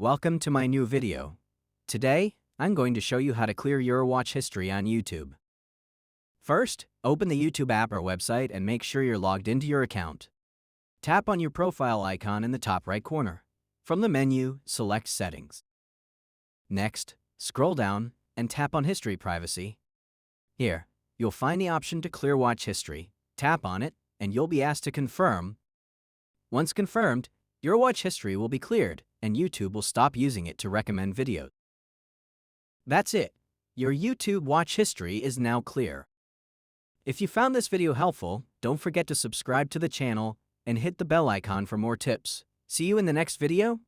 Welcome to my new video. Today, I'm going to show you how to clear your watch history on YouTube. First, open the YouTube app or website and make sure you're logged into your account. Tap on your profile icon in the top right corner. From the menu, select Settings. Next, scroll down and tap on History Privacy. Here, you'll find the option to clear watch history. Tap on it, and you'll be asked to confirm. Once confirmed, your watch history will be cleared, and YouTube will stop using it to recommend videos. That's it. Your YouTube watch history is now clear. If you found this video helpful, don't forget to subscribe to the channel and hit the bell icon for more tips. See you in the next video.